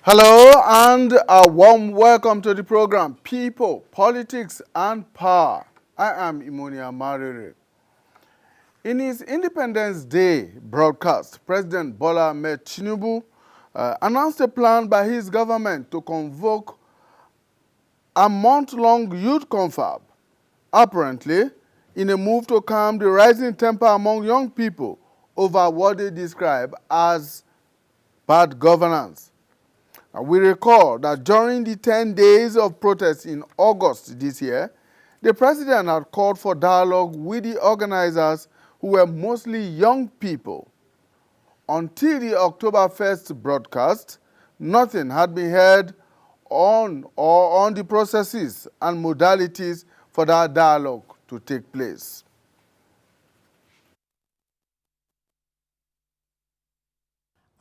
Hello and a warm welcome to the program People, Politics and Power. I am Imonia Marere. In his Independence Day broadcast, President Bola Ahmed Tinubu announced a plan by his government to convoke a month-long Youth Confab, apparently in a move to calm the rising temper among young people over what they describe as bad governance. We recall that during the 10 days of protests in August this year, the president had called for dialogue with the organizers who were mostly young people. Until the October 1st broadcast, nothing had been heard on the processes and modalities for that dialogue to take place.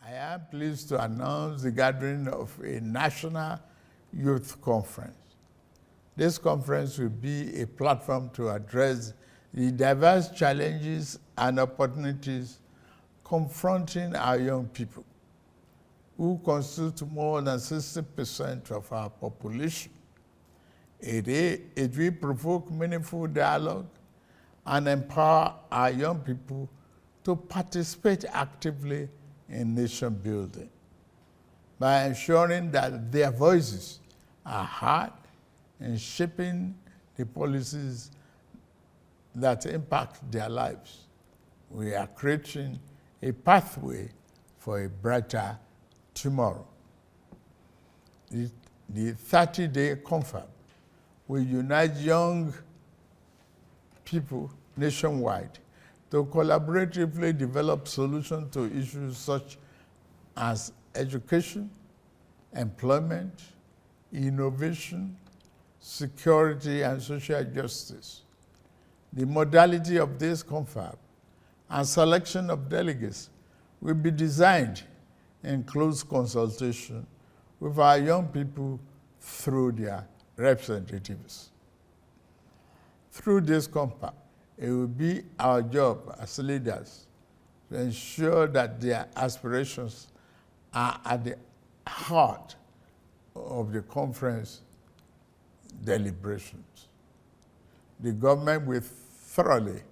I am pleased to announce the gathering of a national youth conference. This conference will be a platform to address the diverse challenges and opportunities confronting our young people, who constitute more than 60% of our population. It will provoke meaningful dialogue and empower our young people to participate actively in nation building by ensuring that their voices are heard in shaping the policies that impact their lives. We are creating a pathway for a brighter tomorrow. The 30-day confab will unite young people nationwide to collaboratively develop solutions to issues such as education, employment, innovation, security, and social justice. The modality of this confab and selection of delegates will be designed in close consultation with our young people through their representatives. Through this confab, it will be our job as leaders to ensure that their aspirations are at the heart of the conference deliberations. The government will thoroughly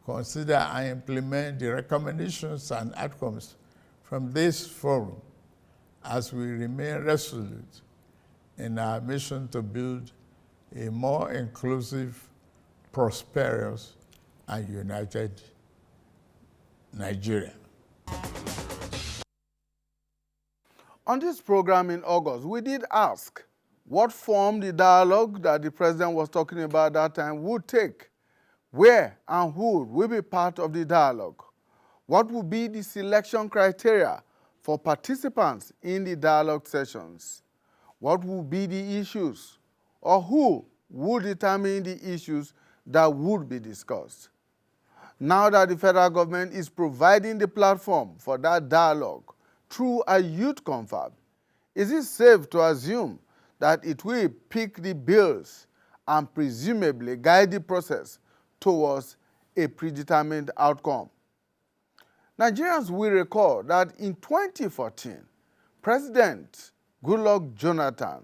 consider and implement the recommendations and outcomes from this forum as we remain resolute in our mission to build a more inclusive, prosperous, and united Nigeria. On this program in August, we did ask what form the dialogue that the president was talking about that time would take, where and who will be part of the dialogue, what would be the selection criteria for participants in the dialogue sessions, what would be the issues, or who would determine the issues that would be discussed. Now that the federal government is providing the platform for that dialogue through a youth confab, is it safe to assume that it will pick the bills and presumably guide the process towards a predetermined outcome? Nigerians will recall that in 2014, President Goodluck Jonathan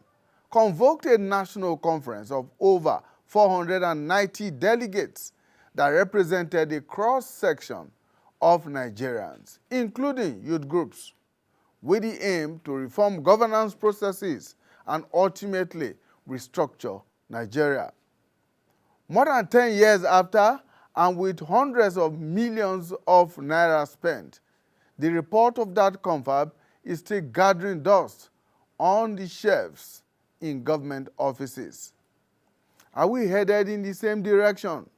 convoked a national conference of over 490 delegates that represented a cross-section of Nigerians, including youth groups, with the aim to reform governance processes and ultimately restructure Nigeria. More than 10 years after, and with hundreds of millions of naira spent, the report of that confab is still gathering dust on the shelves in government offices. Are we headed in the same direction?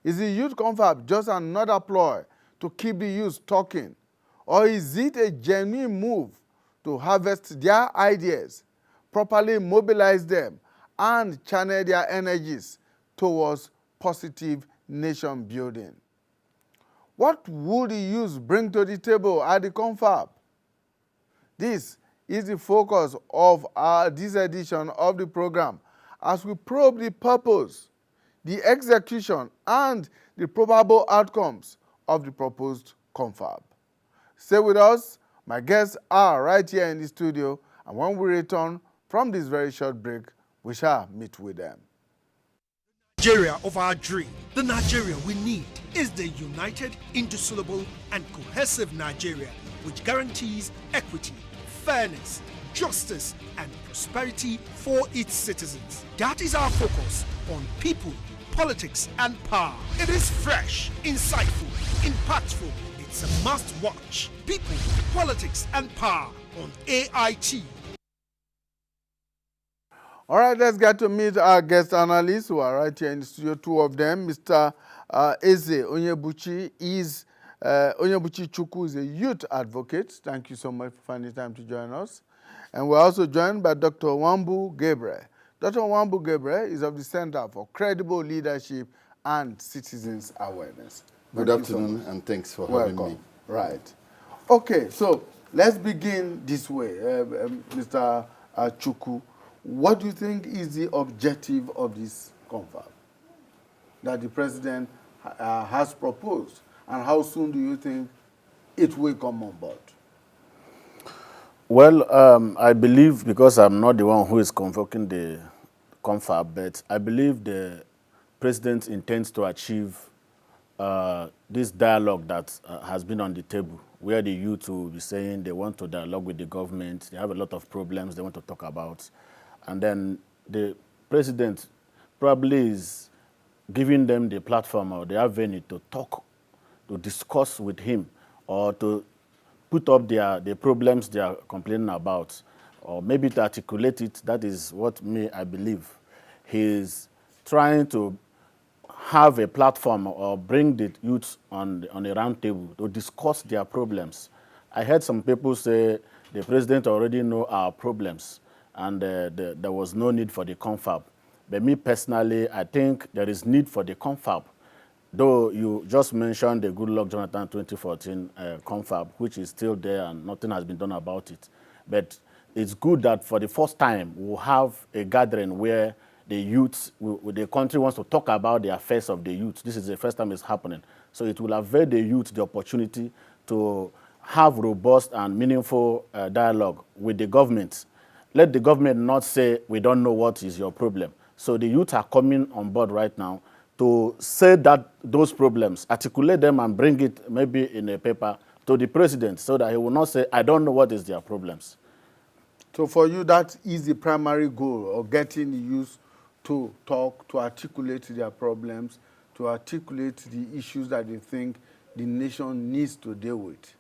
Is the youth confab just another ploy to keep the youth talking, or is it a genuine move to harvest their ideas, properly mobilize them, and channel their energies towards positive nation building? What would the youth bring to the table at the confab? This is the focus of this edition of the program as we probe the purpose, the execution, and the probable outcomes of the proposed confab. Stay with us. My guests are right here in the studio, and when we return from this very short break, we shall meet with them. Nigeria of our dream, the Nigeria we need, is the united, indissoluble, and cohesive Nigeria which guarantees equity, fairness, justice, and prosperity for its citizens. That is our focus on people, politics, and power. It is fresh, insightful, impactful. It's a must-watch. People, politics, and power on AIT. All right, let's get to meet our guest analysts who are right here in the studio. Two of them, Mr. Eze Onyebuchi Onyebuchi Chukwu is a youth advocate. Thank you so much for finding time to join us. And we're also joined by Dr. Wambu Gabriel. Dr. Wambu Gabriel is of the Center for Credible Leadership and Citizens Awareness. Good afternoon, and thanks for having me. Right. Okay, so let's begin this way. Mr. Chukwu, what do you think is the objective of this confab that the president has proposed, and how soon do you think it will come on board? Well, I believe, because I'm not the one who is convoking the confab, but I believe the president intends to achieve this dialogue that has been on the table, where the youth will be saying they want to dialogue with the government, they have a lot of problems they want to talk about, and then the president probably is giving them the platform or the avenue to talk, to discuss with him, or to put up the problems they are complaining about, or maybe to articulate it. That is what I believe. He's trying to have a platform or bring the youth on a round table to discuss their problems. I heard some people say the president already know our problems and there was no need for the confab. But me personally, I think there is need for the confab. Though you just mentioned the Goodluck Jonathan 2014 confab, which is still there and nothing has been done about it. But it's good that for the first time we'll have a gathering where the youth, the country wants to talk about the affairs of the youth. This is the first time it's happening. So it will avail the youth the opportunity to have robust and meaningful dialogue with the government. Let the government not say, we don't know what is your problem. So the youth are coming on board right now to say that those problems, articulate them and bring it maybe in a paper to the president so that he will not say, I don't know what is their problems. So for you, that is the primary goal of getting the youth to talk, to articulate their problems, to articulate the issues that they think the nation needs to deal with.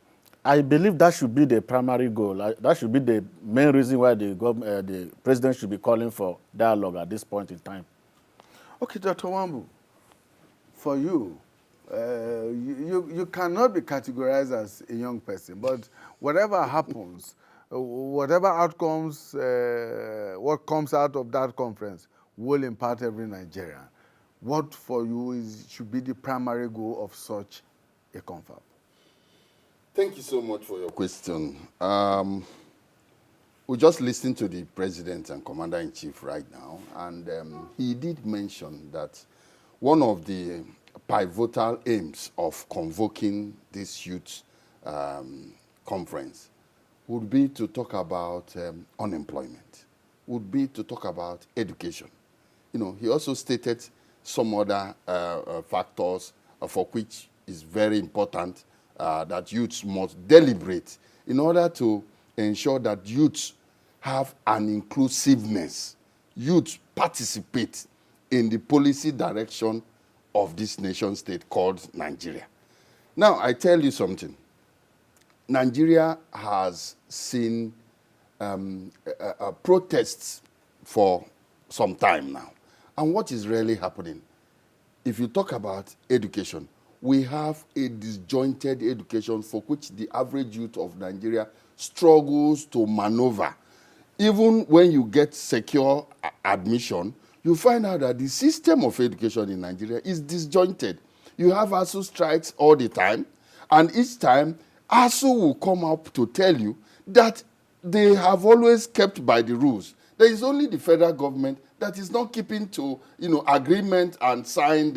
I believe that should be the primary goal. That should be the main reason why the president should be calling for dialogue at this point in time. Okay, Dr. Wambu, for you, you cannot be categorized as a young person, but whatever happens, whatever outcomes, what comes out of that conference will impact every Nigerian. What for you should be the primary goal of such a confab? Thank you so much for your question. We just listened to the president and commander-in-chief right now, and he did mention that one of the pivotal aims of convoking this youth conference would be to talk about unemployment, would be to talk about education. You know, he also stated some other factors for which is very important that youths must deliberate in order to ensure that youths have an inclusiveness. Youths participate in the policy direction of this nation state called Nigeria. Now, I tell you something. Nigeria has seen protests for some time now. And what is really happening? If you talk about education, we have a disjointed education for which the average youth of Nigeria struggles to maneuver. Even when you get secure admission, you find out that the system of education in Nigeria is disjointed. You have ASU strikes all the time, and each time ASU will come up to tell you that they have always kept by the rules. There is only the federal government that is not keeping to, agreement and signed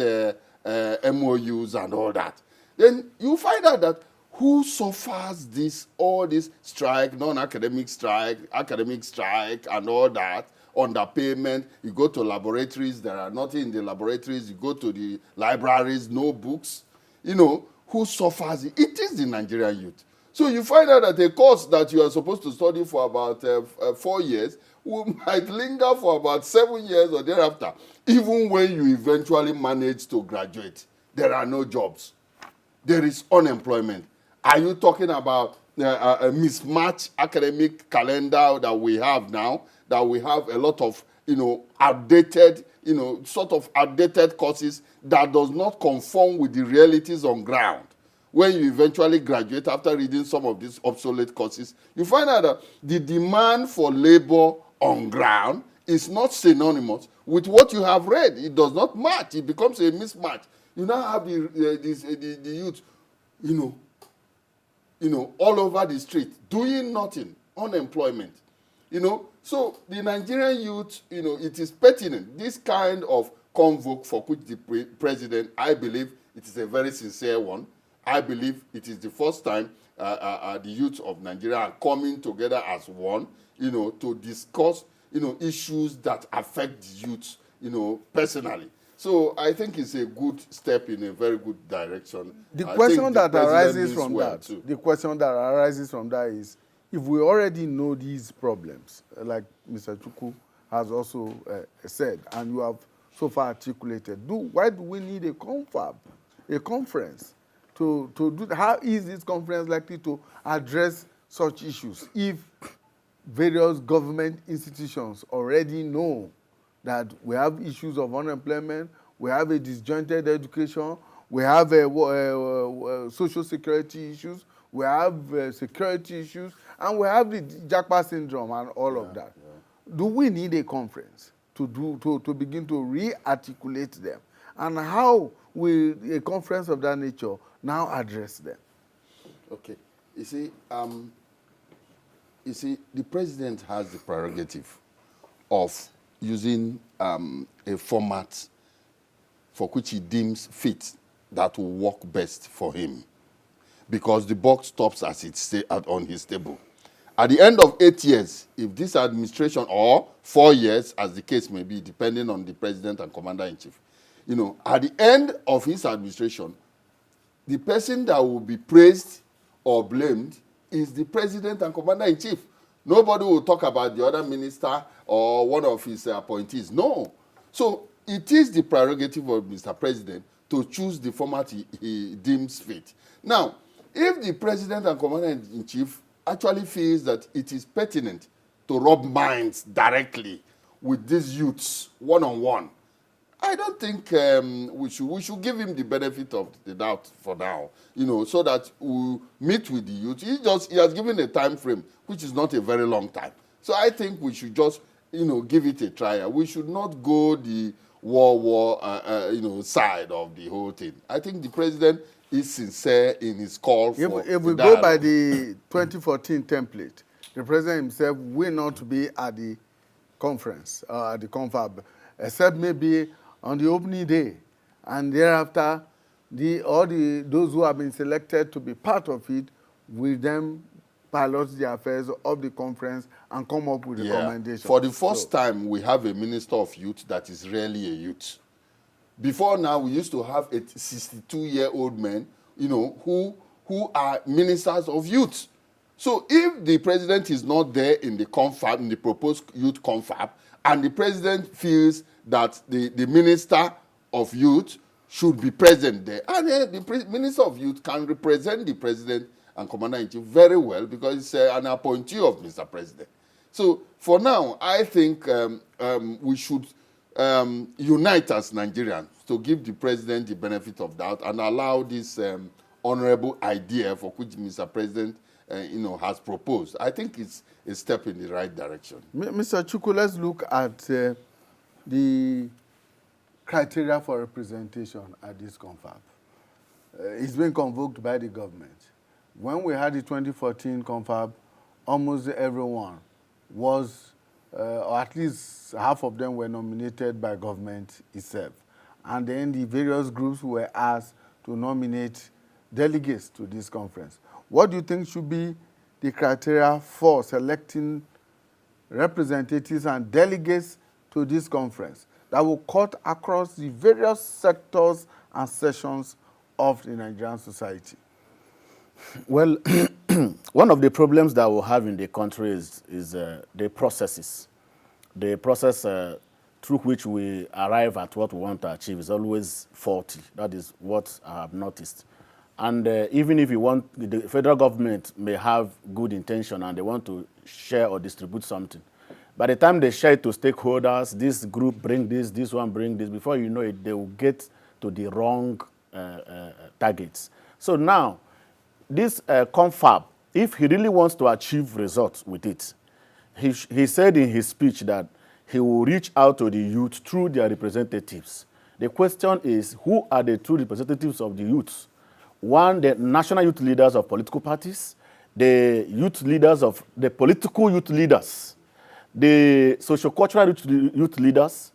MOUs and all that. Then you find out that who suffers all this strike, non-academic strike, academic strike, and all that, underpayment. You go to laboratories, there are nothing in the laboratories. You go to the libraries, no books. Who suffers it? It is the Nigerian youth. So you find out that a course that you are supposed to study for about 4 years might linger for about 7 years or thereafter. Even when you eventually manage to graduate, there are no jobs. There is unemployment. Are you talking about a mismatched academic calendar that we have now? That we have a lot of, outdated, sort of outdated courses that does not conform with the realities on ground. When you eventually graduate after reading some of these obsolete courses, you find out that the demand for labor on ground is not synonymous with what you have read. It does not match. It becomes a mismatch. You now have the youth, all over the street doing nothing, unemployment. So the Nigerian youth, it is pertinent. This kind of convoke for which the president, I believe it is a very sincere one. I believe it is the first time the youth of Nigeria are coming together as one, to discuss, issues that affect the youth, personally. So I think it's a good step in a very good direction. The question that arises from that is, if we already know these problems, like Mr. Chukwu has also said, and you have so far articulated, why do we need a confab, a conference, to do that? How is this conference likely to address such issues if various government institutions already know that we have issues of unemployment, we have a disjointed education, we have social security issues, we have security issues, and we have the Japa syndrome and all of that. Yeah. Do we need a conference to begin to re-articulate them? And how will a conference of that nature now address them? Okay. You see, the president has the prerogative of using a format for which he deems fit that will work best for him, because the buck stops as it on his table. At the end of 8 years, if this administration, or 4 years, as the case may be, depending on the president and commander-in-chief, at the end of his administration, the person that will be praised or blamed is the president and commander-in-chief. Nobody will talk about the other minister or one of his appointees. No. So it is the prerogative of Mr. President to choose the format he deems fit. Now, if the president and commander-in-chief actually feels that it is pertinent to rub minds directly with these youths one-on-one, I don't think we should give him the benefit of the doubt for now, so that we meet with the youth. He has given a time frame, which is not a very long time. So I think we should just, give it a try. We should not go the war, side of the whole thing. I think the president is sincere in his call for If we go by the 2014 template, the president himself will not be at the conference, at the confab, except maybe on the opening day, and thereafter, those who have been selected to be part of it will then pilot the affairs of the conference and come up with recommendations. For the first time, we have a minister of youth that is really a youth. Before now, we used to have a 62-year-old men, who are ministers of youth. So if the president is not there in the confab, in the proposed youth confab, and the president feels that the minister of youth should be present there, and the minister of youth can represent the president and commander-in-chief very well, because it's an appointee of Mr. President. So for now, I think we should unite as Nigerians to give the president the benefit of doubt and allow this honorable idea for which Mr. President has proposed. I think it's a step in the right direction. Mr. Chukwu, let's look at the criteria for representation at this confab. It's been convoked by the government. When we had the 2014 confab, almost everyone was, or at least half of them were nominated by government itself. And then the various groups were asked to nominate delegates to this conference. What do you think should be the criteria for selecting representatives and delegates to this conference that will cut across the various sectors and sections of the Nigerian society? Well, one of the problems that we have in the country is the processes. The process through which we arrive at what we want to achieve is always faulty. That is what I have noticed. And even if you want, the federal government may have good intention and they want to share or distribute something. By the time they share it to stakeholders, this group bring this one bring this, before you know it, they will get to the wrong targets. So now, this confab, if he really wants to achieve results with it, he said in his speech that he will reach out to the youth through their representatives. The question is, who are the true representatives of the youth? One, the national youth leaders of political parties, the youth leaders of the political youth leaders, the socio-cultural youth leaders,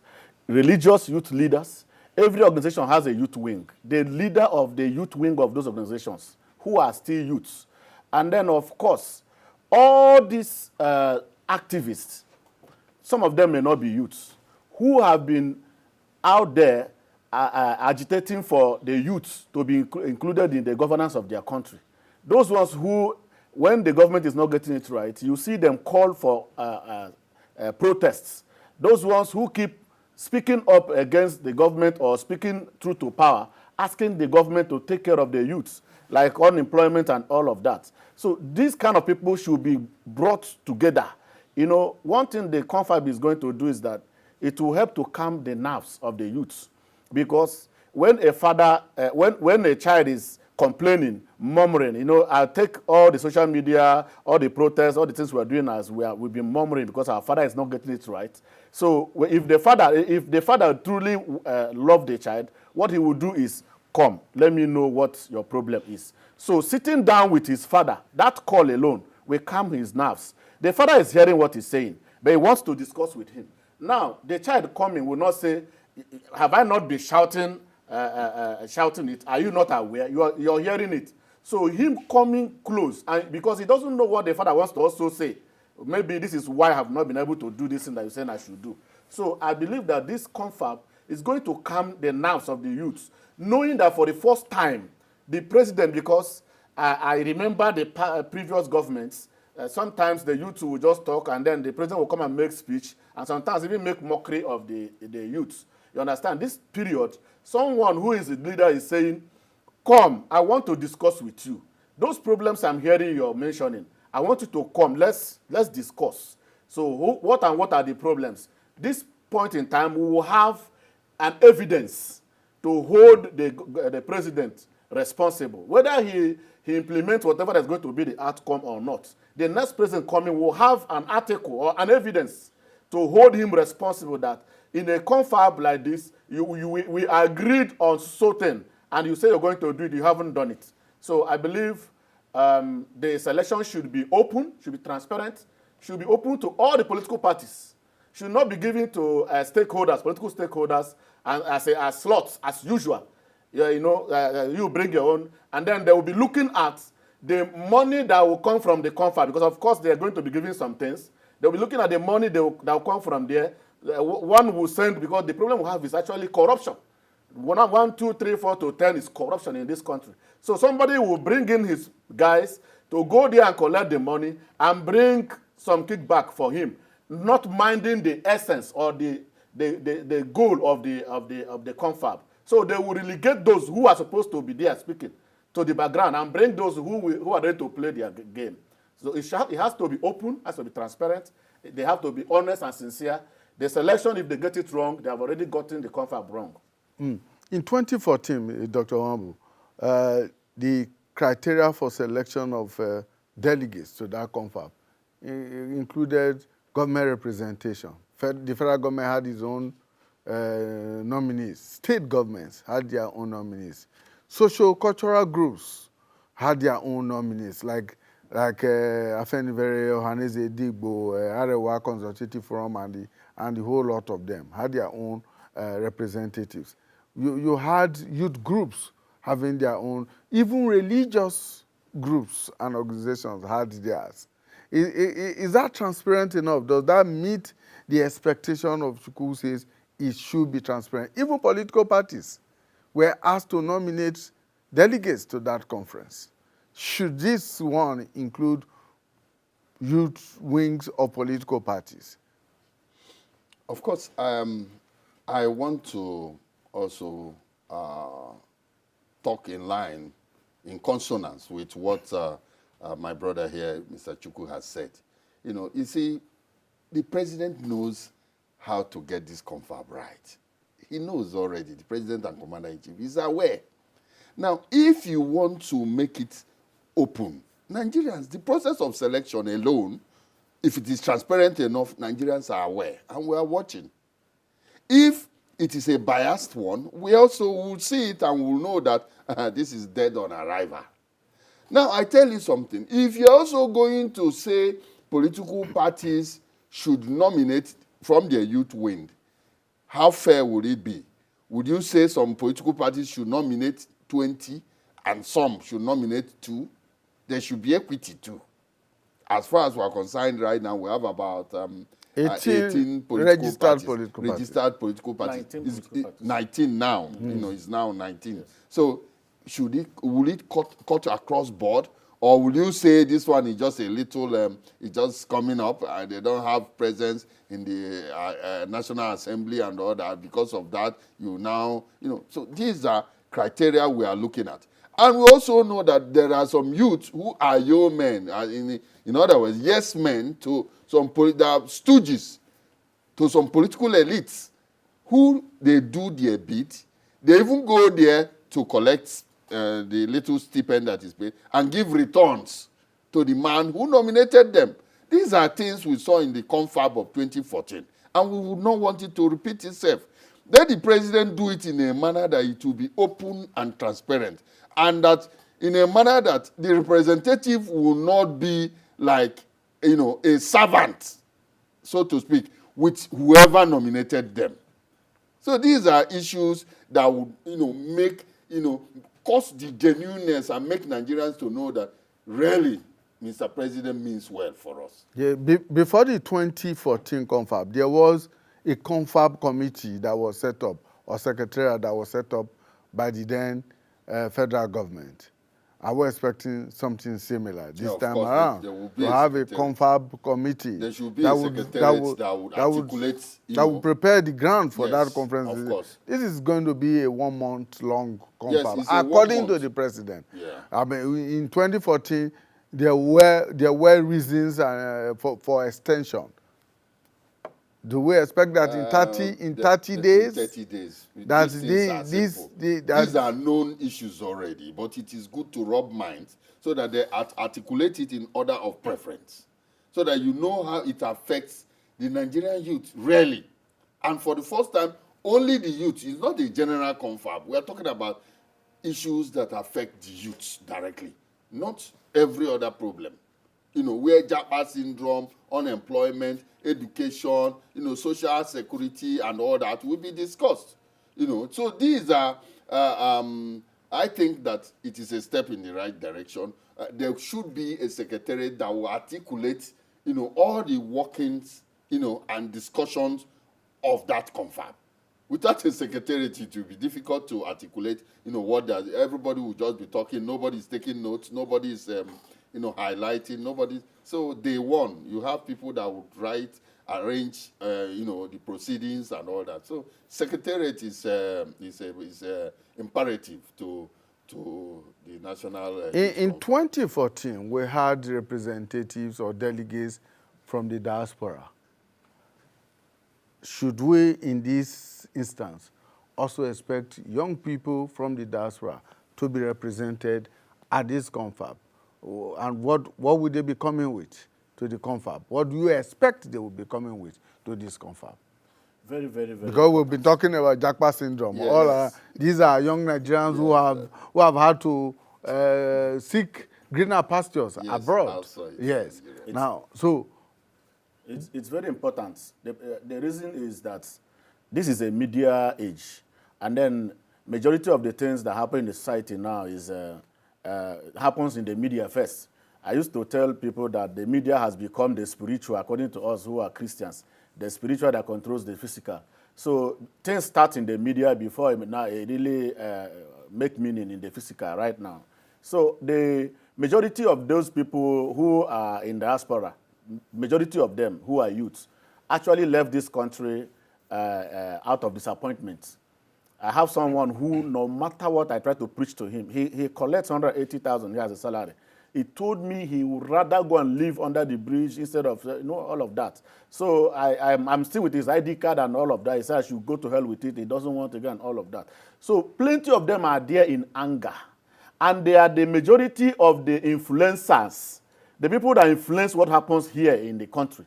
religious youth leaders. Every organization has a youth wing. The leader of the youth wing of those organizations, who are still youths. And then, of course, all these activists, some of them may not be youths, who have been out there agitating for the youths to be included in the governance of their country. Those ones who, when the government is not getting it right, you see them call for protests. Those ones who keep speaking up against the government or speaking truth to power, asking the government to take care of the youths, like unemployment and all of that. So these kind of people should be brought together. You know, one thing the confab is going to do is that it will help to calm the nerves of the youths. Because when a father, when a child is complaining, murmuring, you know, I take all the social media, all the protests, all the things we're doing as we've been murmuring because our father is not getting it right. So if the father truly loved the child, what he would do is, come, let me know what your problem is. So sitting down with his father, that call alone will calm his nerves. The father is hearing what he's saying, but he wants to discuss with him. Now, the child coming will not say, have I not been shouting it? Are you not aware? You're hearing it. So him coming close, and because he doesn't know what the father wants to also say, maybe this is why I have not been able to do this thing that you're saying I should do. So I believe that this confab is going to calm the nerves of the youths, knowing that for the first time, the president, because I remember the previous governments, sometimes the youth will just talk and then the president will come and make speech and sometimes even make mockery of the youths. You understand? This period, someone who is the leader is saying, come, I want to discuss with you. Those problems I'm hearing you're mentioning, I want you to come, let's discuss. So what are the problems? This point in time, we will have an evidence to hold the president responsible. Whether he implements whatever is going to be the outcome or not, the next president coming will have an article or an evidence to hold him responsible that in a confab like this, we agreed on certain, and you say you're going to do it, you haven't done it. So I believe the selection should be open, should be transparent, should be open to all the political parties, should not be given to stakeholders, political stakeholders, and as slots, as usual. You bring your own, and then they will be looking at the money that will come from the confab, because of course they are going to be giving some things. They'll be looking at the money that will come from there. One will send, because the problem we have is actually corruption. 1, 2, 3, 4 to 10 is corruption in this country. So somebody will bring in his guys to go there and collect the money and bring some kickback for him, not minding the essence or the goal of the confab. So they will relegate those who are supposed to be there speaking to the background and bring those who are ready to play their game. So it has to be open, has to be transparent. They have to be honest and sincere. The selection, if they get it wrong, they have already gotten the confab wrong. In 2014, Dr. Wambu, the criteria for selection of delegates to that confab included government representation. The federal government had its own nominees. State governments had their own nominees. Social cultural groups had their own nominees, like like Afenifere, Ohaneze Digbo, Arewa Consultative Forum, and the whole lot of them had their own representatives. You had youth groups having their own, even religious groups and organizations had theirs. Is that transparent enough? Does that meet the expectation of Chukwu, who says it should be transparent? Even political parties were asked to nominate delegates to that conference. Should this one include youth wings of political parties? Of course, I want to also talk in line, in consonance with what my brother here, Mr. Chukwu, has said. You see, the president knows how to get this confab right. He knows already, the president and commander-in-chief is aware. Now, if you want to make it open, Nigerians, the process of selection alone, if it is transparent enough, Nigerians are aware, and we are watching. If it is a biased one, we also will see it and will know that this is dead on arrival. Now, I tell you something. If you're also going to say political parties should nominate from their youth wing, how fair would it be? Would you say some political parties should nominate 20 and some should nominate 2? There should be equity too. As far as we're concerned right now, we have about 18 registered political parties. 19 political parties. 19 now. It's now 19. Yes. So will it cut across board? Or will you say this one is just a little, it's just coming up and they don't have presence in the National Assembly and all that? Because of that, so these are criteria we are looking at. And we also know that there are some youths who are yeomen, in other words, yes men to some stooges, to some political elites, who they do their bit. They even go there to collect the little stipend that is paid and give returns to the man who nominated them. These are things we saw in the confab of 2014, and we would not want it to repeat itself. Let the president do it in a manner that it will be open and transparent, and that in a manner that the representative will not be like, a servant, so to speak, with whoever nominated them. So these are issues that would, make, cause the genuineness and make Nigerians to know that really Mr. President means well for us. Yeah, before the 2014 confab, there was a confab committee that was set up, or secretariat that was set up by the then federal government. I was expecting something similar this time around. To have a confab committee. There should be a secretariat that would articulate, that would prepare the ground for yes, that conference. Of course. This is going to be a 1 month long confab, yes, according to the president. Yeah. I mean, in 2014, there were reasons for extension. Do we expect that in 30 days? 30 days. These are known issues already, but it is good to rub minds so that they articulate it in order of preference, so that you know how it affects the Nigerian youth, really. And for the first time, only the youth. It's not the general confab. We are talking about issues that affect the youth directly, not every other problem. Where Japa syndrome, unemployment, education, social security and all that will be discussed. So these are, I think that it is a step in the right direction. There should be a secretariat that will articulate, all the workings, and discussions of that confab. Without a secretariat, it will be difficult to articulate, everybody will just be talking, nobody's taking notes, nobody's, highlighting, nobody. So day one, you have people that would arrange, the proceedings and all that. So secretariat is imperative to the national. In 2014, we had representatives or delegates from the diaspora. Should we, in this instance, also expect young people from the diaspora to be represented at this confab? And what would they be coming with to the confab? What do you expect they will be coming with to this confab? Very, very, very. Because we've been talking about Japa syndrome. Yes. These are young Nigerians who have had to seek greener pastures Yes, abroad. outside Yes. Nigeria. Now, so It's very important. The reason is that this is a media age, and then majority of the things that happen in the society now is happens in the media first. I used to tell people that the media has become the spiritual, according to us who are Christians, the spiritual that controls the physical. So things start in the media before it really make meaning in the physical right now. So the majority of those people who are in diaspora, majority of them who are youths, actually left this country out of disappointment. I have someone who, no matter what I try to preach to him, he collects 180,000 here as a salary. He told me he would rather go and live under the bridge instead of all of that. So I'm still with his ID card and all of that. He said I should go to hell with it. He doesn't want to go and all of that. So plenty of them are there in anger. And they are the majority of the influencers, the people that influence what happens here in the country.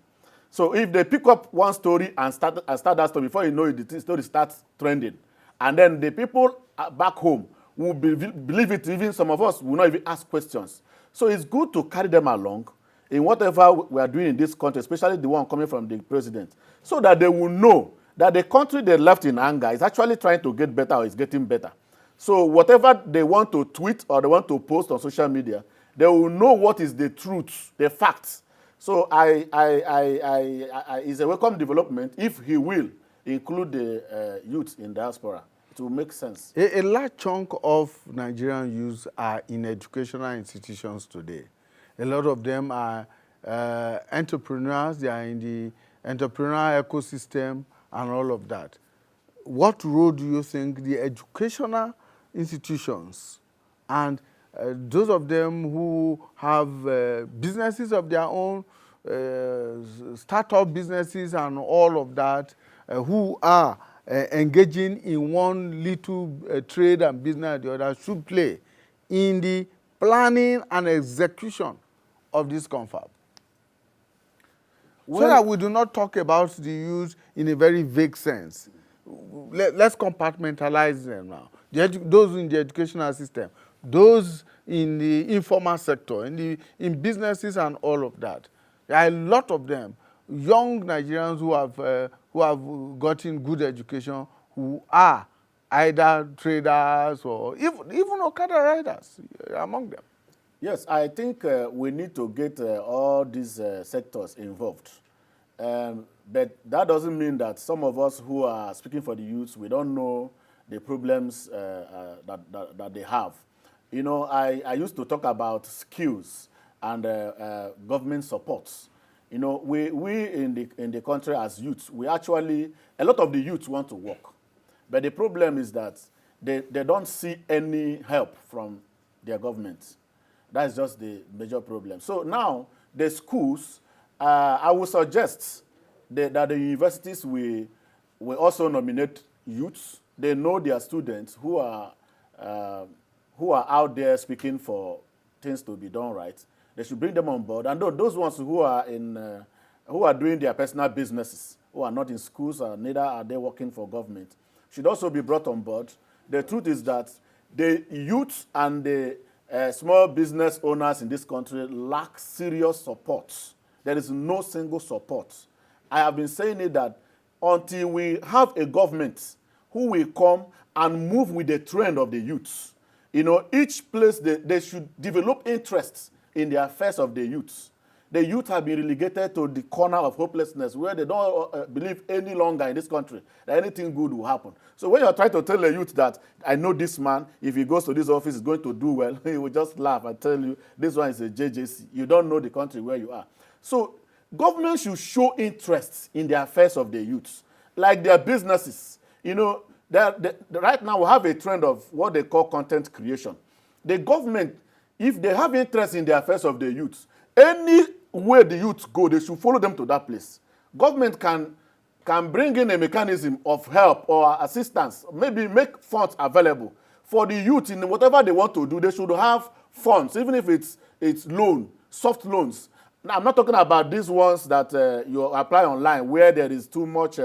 So if they pick up one story and start that story, before you know it, the story starts trending. And then the people back home will believe it. Even some of us will not even ask questions. So it's good to carry them along in whatever we are doing in this country, especially the one coming from the president, so that they will know that the country they left in anger is actually trying to get better or is getting better. So whatever they want to tweet or they want to post on social media, they will know what is the truth, the facts. So it's a welcome development if he will include the youth in diaspora. It will make sense. A large chunk of Nigerian youths are in educational institutions today. A lot of them are entrepreneurs. They are in the entrepreneurial ecosystem and all of that. What role do you think the educational institutions and those of them who have businesses of their own, startup businesses and all of that, who are engaging in one little trade and business or the other should play in the planning and execution of this confab? So that we do not talk about the youth in a very vague sense. Let's compartmentalize them now. Those in the educational system, those in the informal sector, in businesses and all of that. There are a lot of them, young Nigerians who have gotten good education, who are either traders or even Okada riders among them. Yes, I think we need to get all these sectors involved. But that doesn't mean that some of us who are speaking for the youth, we don't know the problems that they have. You know, I used to talk about skills and government supports. You know, we in the country as youth, we actually, a lot of the youth want to work. But the problem is that they don't see any help from their government. That's just the major problem. So now, the schools, I would suggest that the universities will also nominate youths. They know their students who are out there speaking for things to be done right. They should bring them on board. And those ones who are doing their personal businesses, who are not in schools, or neither are they working for government, should also be brought on board. The truth is that the youth and the small business owners in this country lack serious support. There is no single support. I have been saying it that until we have a government who will come and move with the trend of the youths, you know, each place they should develop interests in the affairs of the youths. The youth have been relegated to the corner of hopelessness where they don't believe any longer in this country that anything good will happen. So when you're trying to tell a youth that, I know this man, if he goes to this office, he's going to do well, he will just laugh and tell you, this one is a JJC. You don't know the country where you are. So government should show interest in the affairs of the youths, like their businesses. You know, right now we have a trend of what they call content creation. The government, if they have interest in the affairs of the youths, any where the youth go, they should follow them to that place. Government can bring in a mechanism of help or assistance, maybe make funds available for the youth in whatever they want to do. They should have funds, even if it's loan, soft loans. Now, I'm not talking about these ones that you apply online where there is too much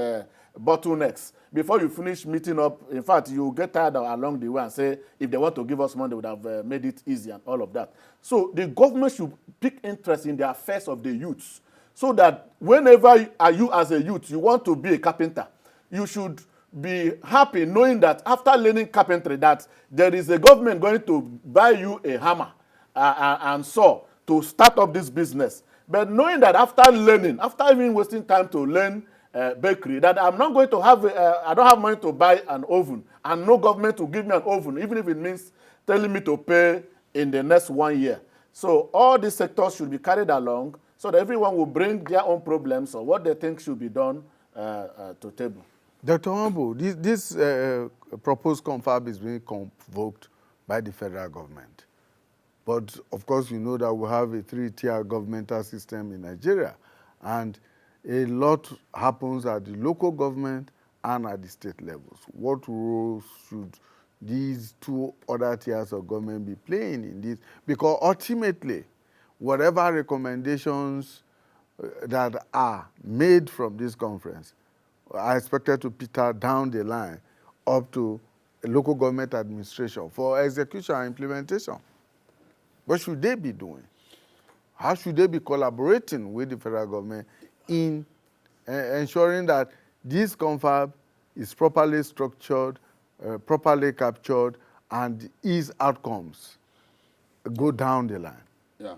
bottlenecks before you finish meeting up. In fact, you get tired along the way and say, if they want to give us money, they would have made it easy and all of that. So the government should pick interest in the affairs of the youths, so that whenever you as a youth, you want to be a carpenter, you should be happy knowing that after learning carpentry, that there is a government going to buy you a hammer and saw to start up this business. But knowing that after learning, after even wasting time to learn bakery, that I'm not going to have, I don't have money to buy an oven, and no government will give me an oven, even if it means telling me to pay in the next 1 year. So all these sectors should be carried along, so that everyone will bring their own problems or what they think should be done to table. Dr. Wambo, this proposed confab is being convoked by the federal government. But of course, you know that we have a 3-tier governmental system in Nigeria, and a lot happens at the local government and at the state levels. What roles should these 2 other tiers of government be playing in this? Because ultimately, whatever recommendations that are made from this conference are expected to peter down the line up to a local government administration for execution and implementation. What should they be doing? How should they be collaborating with the federal government in ensuring that this confab is properly structured, properly captured, and its outcomes go down the line? Yeah,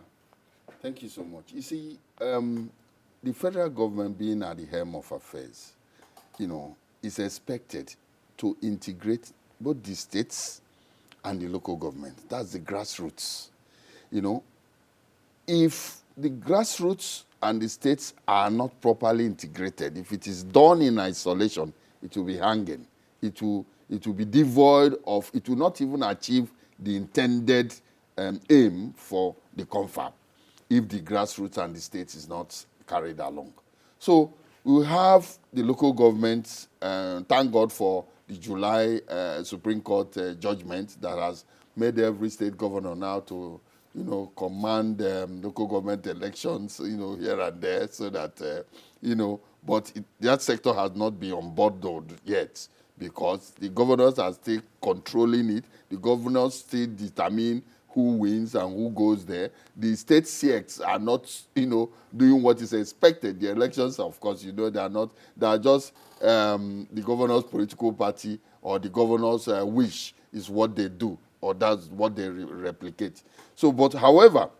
thank you so much. You see, the federal government being at the helm of affairs, is expected to integrate both the states and the local government. That's the grassroots. If the grassroots and the states are not properly integrated, if it is done in isolation, it will be hanging. It will be devoid of, it will not even achieve the intended aim for the confab if the grassroots and the states is not carried along. So we have the local governments, thank God for the July Supreme Court judgment that has made every state governor now to, command local government elections, here and there, so that, but that sector has not been onboarded yet, because the governors are still controlling it. The governors still determine who wins and who goes there. The state CX are not, doing what is expected. The elections, of course, they are not. They are just the governor's political party or the governor's wish is what they do, or that's what they replicate. So, but however,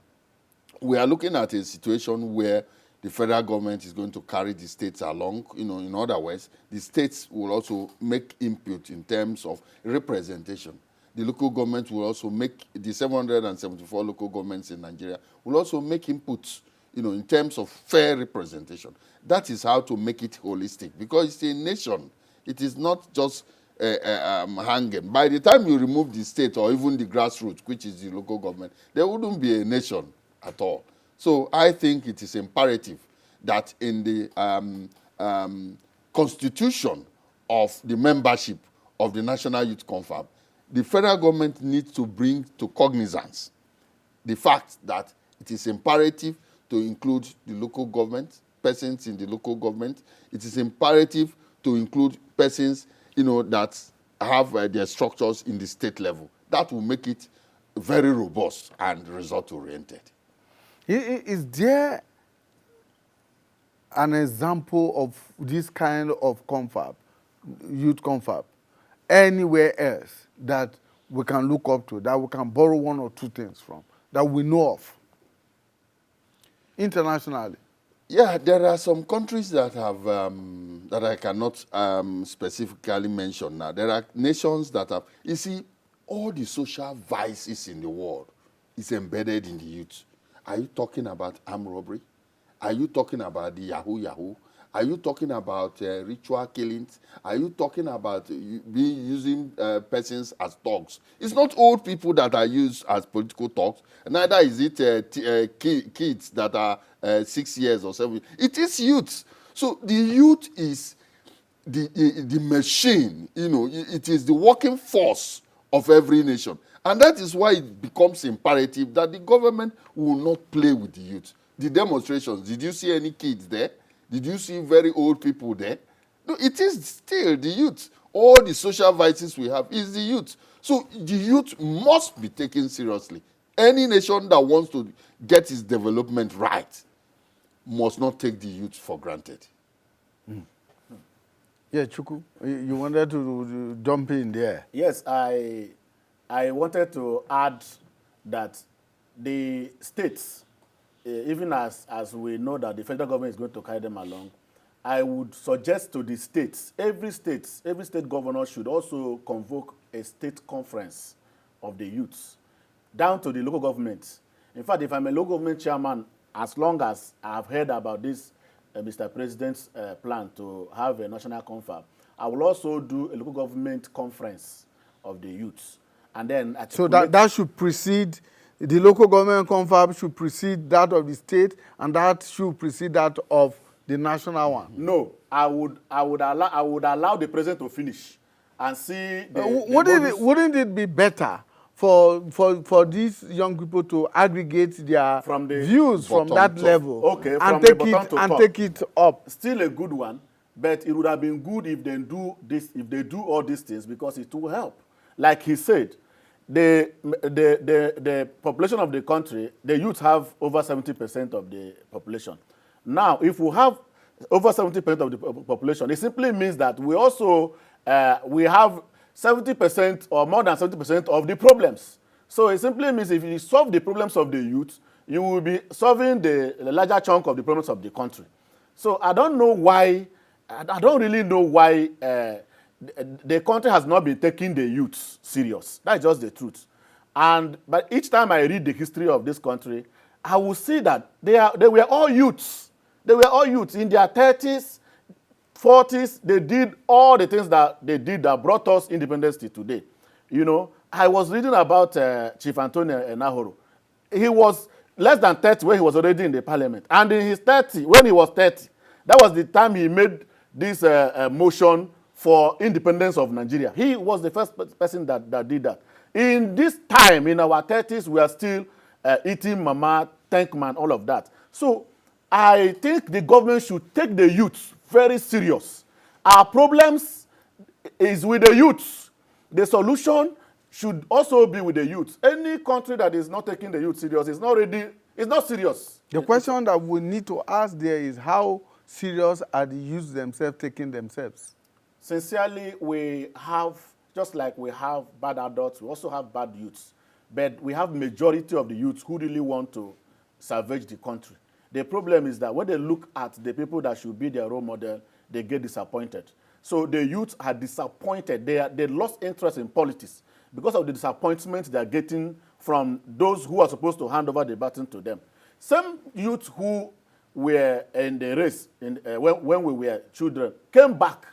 we are looking at a situation where the federal government is going to carry the states along. In other words, the states will also make input in terms of representation. The local government will also make, the 774 local governments in Nigeria will also make inputs, in terms of fair representation. That is how to make it holistic, because it's a nation. It is not just hanging. By the time you remove the state or even the grassroots, which is the local government, there wouldn't be a nation at all. So I think it is imperative that in the constitution of the membership of the National Youth Confab, the federal government needs to bring to cognizance the fact that it is imperative to include the local government, persons in the local government. It is imperative to include persons, that have their structures in the state level. That will make it very robust and result-oriented. Is there an example of this kind of confab, youth confab, anywhere else that we can look up to, that we can borrow 1 or 2 things from, that we know of internationally? Yeah, there are some countries that have, that I cannot specifically mention now. There are nations that have, you see, all the social vices in the world is embedded in the youth. Are you talking about armed robbery? Are you talking about the Yahoo? Are you talking about ritual killings? Are you talking about using persons as thugs? It's not old people that are used as political thugs. Neither is it kids that are 6 years or 7 years. It is youth. So the youth is the machine. It is the working force of every nation. And that is why it becomes imperative that the government will not play with the youth. The demonstrations, did you see any kids there? Did you see very old people there? No, it is still the youth. All the social vices we have is the youth. So the youth must be taken seriously. Any nation that wants to get its development right must not take the youth for granted. Yeah, Chuku, you wanted to jump in there. Yes, I wanted to add that the states, even as we know that the federal government is going to carry them along, I would suggest to the states, every state governor should also convoke a state conference of the youths, down to the local government. In fact, if I'm a local government chairman, as long as I've heard about this Mr. President's plan to have a national confab, I will also do a local government conference of the youths. And then So that should precede, the local government confab should precede that of the state, and that should precede that of the national one. No, I would allow the president to finish and see Wouldn't it be better for these young people to aggregate their From the views from that bottom level, Okay, and from the take bottom it to and top. take it up? Still a good one, but it would have been good if they do this, if they do all these things, because it will help. Like he said, the population of the country, the youth have over 70% of the population. Now, if we have over 70% of the population, it simply means that we also we have 70% or more than 70% of the problems. So it simply means if you solve the problems of the youth, you will be solving the larger chunk of the problems of the country. So I don't know why, I don't really know why the country has not been taking the youth serious. That's just the truth. But each time I read the history of this country, I will see that they were all youths. They were all youths in their 30s, 40s. They did all the things that they did that brought us independence to today. You know, I was reading about Chief Antonio Enahoro. He was less than 30 when he was already in the parliament. And in his 30, when he was 30, that was the time he made this motion for independence of Nigeria. He was the first person that did that. In this time, in our 30s, we are still eating mama, thank man, all of that. So I think the government should take the youth very serious. Our problems is with the youth. The solution should also be with the youth. Any country that is not taking the youth serious is not serious. The question that we need to ask there is, how serious are the youths themselves taking themselves? Sincerely, we have, just like we have bad adults, we also have bad youths. But we have majority of the youths who really want to salvage the country. The problem is that when they look at the people that should be their role model, they get disappointed. So the youth are disappointed. They lost interest in politics because of the disappointment they are getting from those who are supposed to hand over the baton to them. Some youth who were in the race when we were children came back.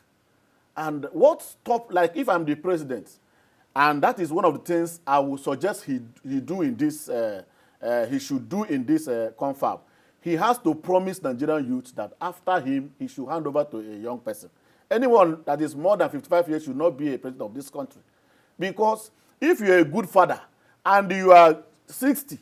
And what stopped, like if I'm the president, and that is one of the things I would suggest he do in this, he should do in this confab. He has to promise Nigerian youth that after him, he should hand over to a young person. Anyone that is more than 55 years should not be a president of this country. Because if you're a good father and you are 60.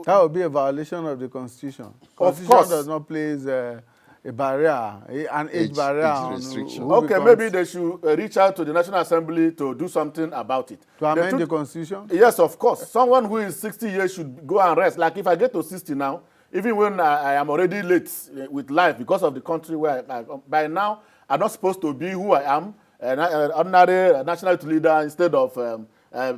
That would be a violation of the Constitution. Of course. Constitution does not place a barrier, an age barrier. age restriction. Okay, maybe they should reach out to the National Assembly to do something about it. To amend the Constitution? Yes, of course. Someone who is 60 years should go and rest. Like if I get to 60 now, even when I am already late with life because of the country where by now, I'm not supposed to be who I am, an ordinary national youth leader instead of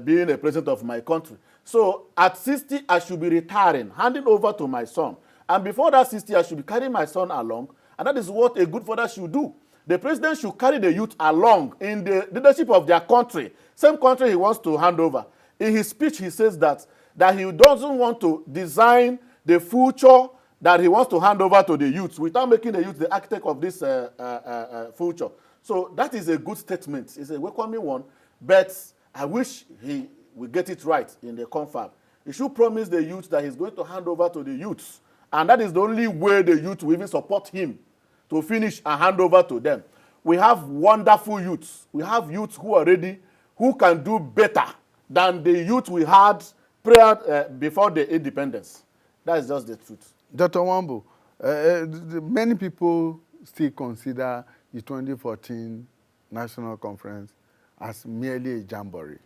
being a president of my country. So at 60, I should be retiring, handing over to my son. And before that 60, I should be carrying my son along. And that is what a good father should do. The president should carry the youth along in the leadership of their country, same country he wants to hand over. In his speech, he says that he doesn't want to design the future that he wants to hand over to the youth without making the youth the architect of this future. So that is a good statement. It's a welcoming one. But I wish he will get it right in the confab. He should promise the youth that he's going to hand over to the youths. And that is the only way the youth will even support him to finish and hand over to them. We have wonderful youths. We have youths who are ready, who can do better than the youth we had prior before the independence. That is just the truth. Dr. Wambo, many people still consider the 2014 National Conference as merely a jamboree,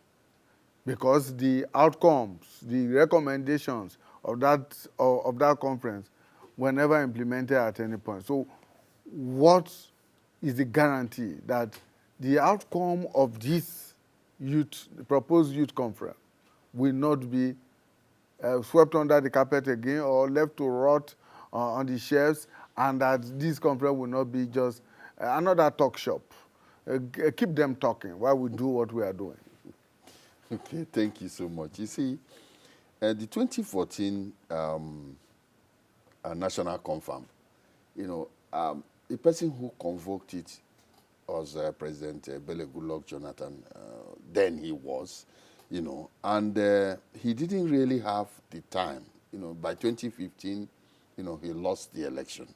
because the outcomes, the recommendations of that conference were never implemented at any point. So what is the guarantee that the outcome of this proposed youth conference will not be swept under the carpet again or left to rot on the shelves, and that this conference will not be just another talk shop? Keep them talking while we do what we are doing. Okay, thank you so much. You see, the 2014 National Confab, the person who convoked it was President Bele Goodluck Jonathan. Then he was, and he didn't really have the time. By 2015, he lost the election.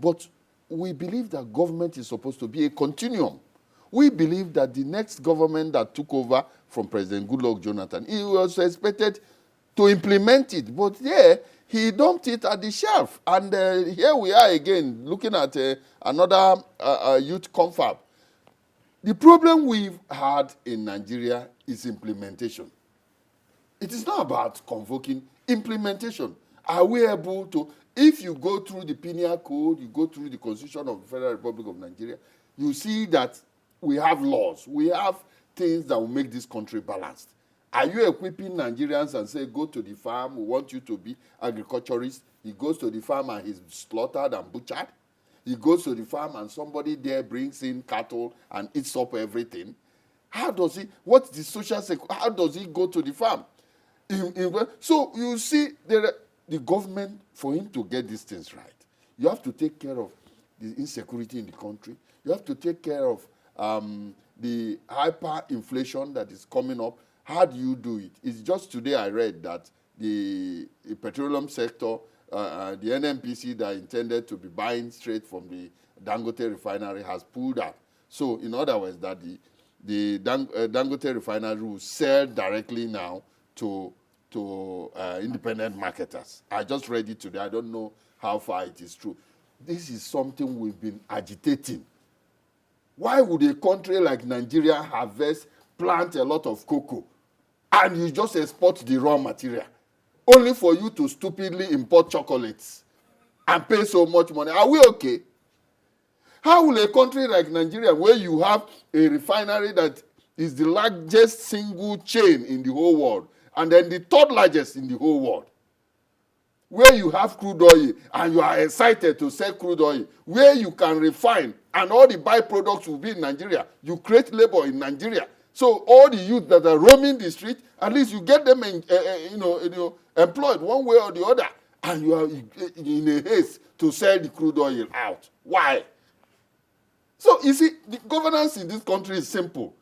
But we believe that government is supposed to be a continuum. We believe that the next government that took over from President Goodluck Jonathan, he was expected to implement it. But he dumped it at the shelf. And here we are again, looking at another youth confab. The problem we've had in Nigeria is implementation. It is not about convoking, implementation. Are we able to, if you go through the Penal Code, you go through the Constitution of the Federal Republic of Nigeria, you see that we have laws. We have things that will make this country balanced. Are you equipping Nigerians and say, go to the farm, we want you to be agriculturist? He goes to the farm and he's slaughtered and butchered. He goes to the farm and somebody there brings in cattle and eats up everything. How does he, what's the social security? How does he go to the farm? So you see, the government, for him to get these things right, you have to take care of the insecurity in the country. You have to take care of the hyperinflation that is coming up. How do you do it? It's just today I read that the petroleum sector, the NNPC that intended to be buying straight from the Dangote refinery has pulled out. So in other words, that the Dangote refinery will sell directly now to independent marketers. I just read it today. I don't know how far it is true. This is something we've been agitating. Why would a country like Nigeria plant a lot of cocoa, and you just export the raw material, only for you to stupidly import chocolates and pay so much money? Are we okay? How will a country like Nigeria, where you have a refinery that is the largest single chain in the whole world, and then the third largest in the whole world, where you have crude oil and you are excited to sell crude oil, where you can refine and all the byproducts will be in Nigeria, you create labor in Nigeria. So all the youth that are roaming the street, at least you get them employed one way or the other, and you are in a haste to sell the crude oil out. Why? So you see, the governance in this country is simple.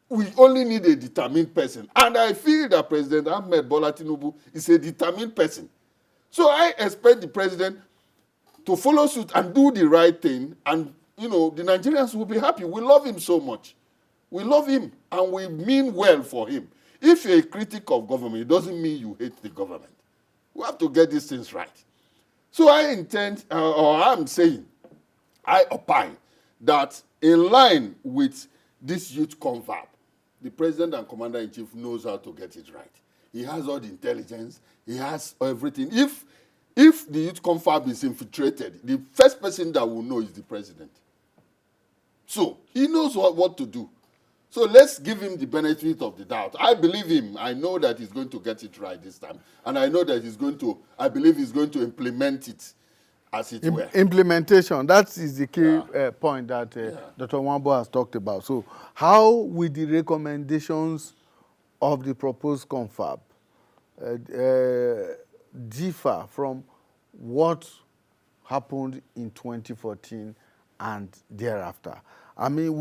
We only need a determined person. And I feel that President Ahmed Bola Tinubu is a determined person. So I expect the president to follow suit and do the right thing, and the Nigerians will be happy. We love him so much. We love him and we mean well for him. If you're a critic of government, it doesn't mean you hate the government. We have to get these things right. So I intend, or I'm saying, I opine that in line with this youth confab, the president and commander-in-chief knows how to get it right. He has all the intelligence. He has everything. If the youth confab is infiltrated, the first person that will know is the president. So he knows what to do. So let's give him the benefit of the doubt. I believe him. I know that he's going to get it right this time. And I know that I believe he's going to implement it as it were. Implementation, that is the key point that Dr. Wambo has talked about. So how will the recommendations of the proposed confab differ from what happened in 2014 and thereafter? I mean,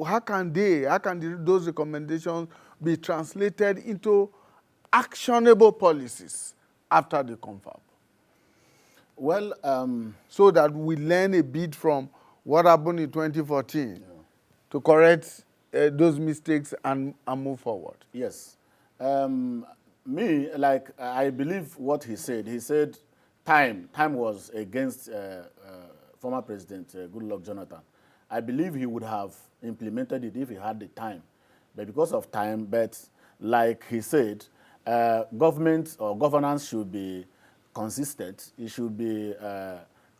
how can those recommendations be translated into actionable policies after the confab? Well, so that we learn a bit from what happened in 2014 to correct those mistakes and move forward. yes. I believe what he said. He said time was against former President Goodluck Jonathan. I believe he would have implemented it if he had the time. But because of time, but like he said, government or governance should be consistent. It should be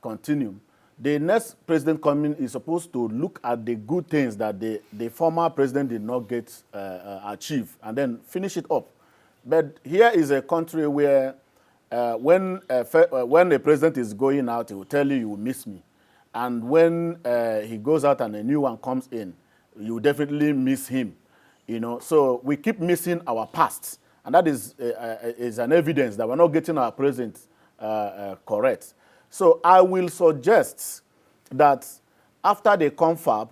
continuum. The next president coming is supposed to look at the good things that the former president did not get achieve and then finish it up. But here is a country where when the president is going out, he will tell you will miss me. And when he goes out and a new one comes in, you definitely miss him. You know, so we keep missing our past, and that is an evidence that we're not getting our present correct. So I will suggest that after the confab,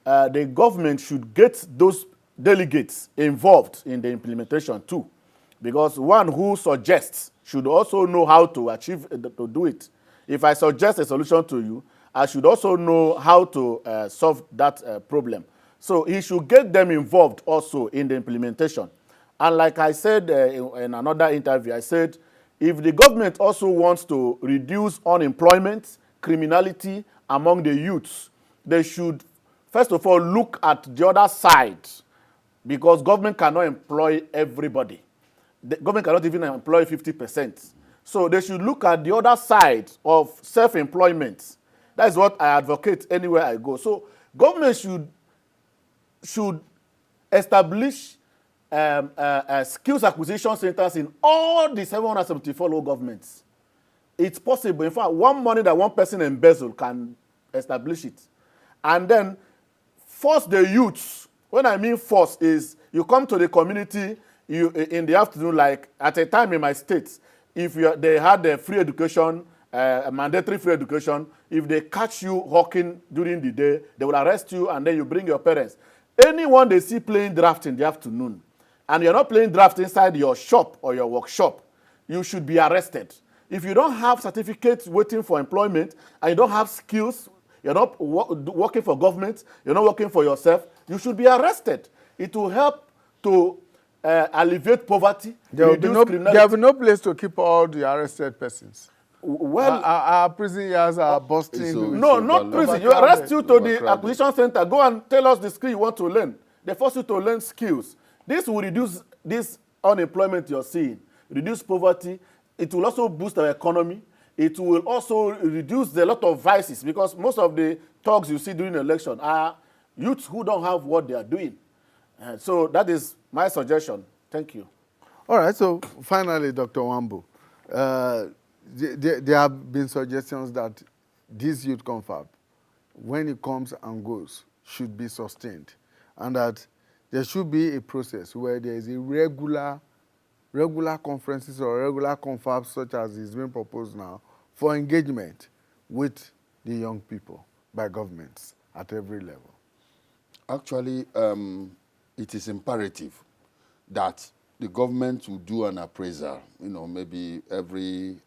the government should get those delegates involved in the implementation too, because one who suggests should also know how to achieve to do it. If I suggest a solution to you, I should also know how to solve that problem. So he should get them involved also in the implementation. And like I said in another interview, I said, if the government also wants to reduce unemployment, criminality among the youths, they should, first of all, look at the other side, because government cannot employ everybody. The government cannot even employ 50%. So they should look at the other side of self-employment. That's what I advocate anywhere I go. So government should establish skills acquisition centers in all the 774 local governments. It's possible. In fact, one money that one person embezzle can establish it. And then force the youths. When I mean force is you come to the community in the afternoon, like at a time in my state, if they had a free education, a mandatory free education, if they catch you hawking during the day, they will arrest you and then you bring your parents. Anyone they see playing draft in the afternoon, and you're not playing draft inside your shop or your workshop, you should be arrested. If you don't have certificates waiting for employment, and you don't have skills, you're not working for government, you're not working for yourself, you should be arrested. It will help to alleviate poverty, reduce criminality. There will be no place to keep all the arrested persons. Well, our prison yards are busting. No, not prison. You arrest you to the acquisition center. Go and tell us the skill you want to learn. They force you to learn skills. This will reduce this unemployment you're seeing, reduce poverty. It will also boost our economy. It will also reduce a lot of vices, because most of the talks you see during election are youths who don't have what they are doing. So that is my suggestion. Thank you. All right, so finally, Dr. Wambu, there have been suggestions that this youth confab, when it comes and goes, should be sustained, and that there should be a process where there is a regular conferences or regular confabs, such as is being proposed now, for engagement with the young people by governments at every level. Actually, it is imperative that the government will do an appraisal, maybe every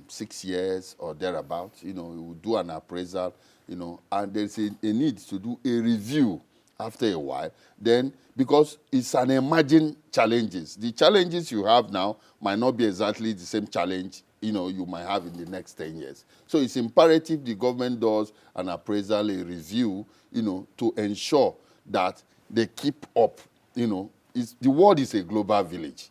6 years or thereabouts, it will do an appraisal, and there's a need to do a review after a while. Then, because it's an emerging challenges. The challenges you have now might not be exactly the same challenge, you might have in the next 10 years. So it's imperative the government does an appraisal, a review, to ensure that they keep up. The world is a global village.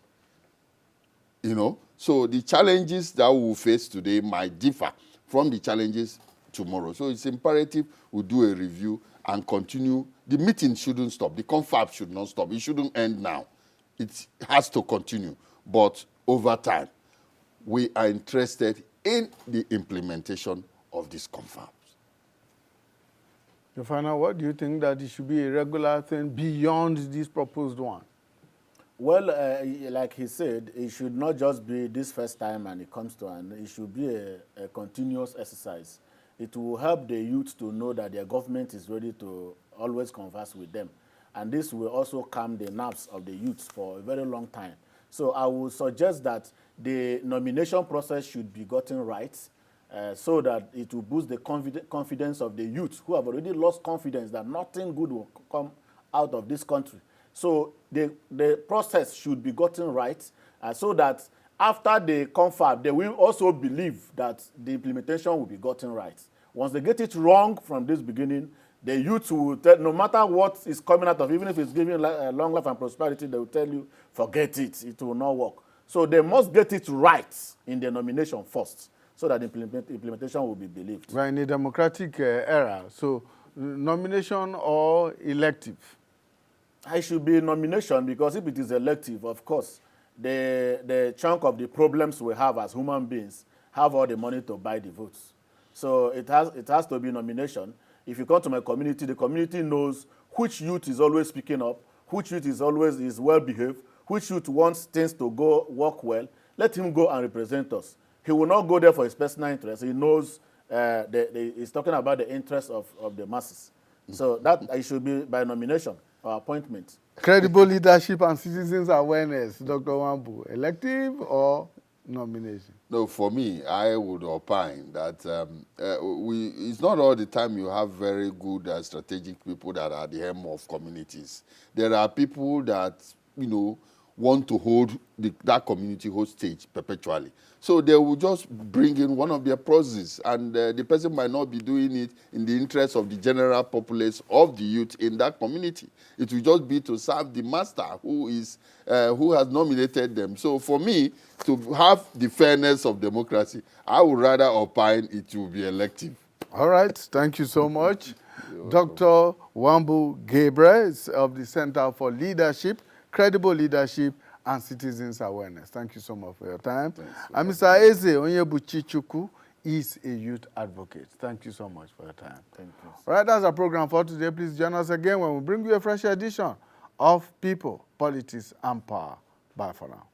So the challenges that we will face today might differ from the challenges tomorrow. So it's imperative we do a review and continue. The meeting shouldn't stop. The confab should not stop. It shouldn't end now. It has to continue. But over time, we are interested in the implementation of these confabs. Yofana, what do you think that it should be a regular thing beyond this proposed one? Well, like he said, it should not just be this first time and it comes to an end. It should be a continuous exercise. It will help the youth to know that their government is ready to always converse with them. And this will also calm the nerves of the youth for a very long time. So I would suggest that the nomination process should be gotten right, so that it will boost the confidence of the youth who have already lost confidence that nothing good will come out of this country. So the process should be gotten right, so that after the confab, they will also believe that the implementation will be gotten right. Once they get it wrong from this beginning, the youth will tell, no matter what is coming out of, even if it's giving long life and prosperity, they will tell you, forget it, it will not work. So they must get it right in the nomination first, so that the implementation will be believed. We're in a democratic era, so nomination or elective? I should be nomination, because if it is elective, of course, the chunk of the problems we have as human beings have all the money to buy the votes. So it has to be nomination. If you come to my community, the community knows which youth is always speaking up, which youth is always well behaved, which youth wants things to go work well. Let him go and represent us. He will not go there for his personal interest. He knows he's talking about the interests of the masses. So that it should be by nomination or appointment. Credible leadership and citizens awareness, Dr. Wambu, elective or nomination? No, for me, I would opine that it's not all the time you have very good strategic people that are at the helm of communities. There are people that, want to hold that community hostage perpetually. So they will just bring in one of their processes, and the person might not be doing it in the interest of the general populace of the youth in that community. It will just be to serve the master who has nominated them. So for me, to have the fairness of democracy, I would rather opine it will be elective. All right, thank you so much. Dr. Wambu Gabriel of the Center for Leadership, Credible Leadership, and Citizens Awareness. Thank you so much for your time. And Mr. Eze Onyebuchichukwu is a youth advocate. Thank you so much for your time. Thank you. All right, that's our program for today. Please join us again when we bring you a fresh edition of People, Politics, and Power. Bye for now.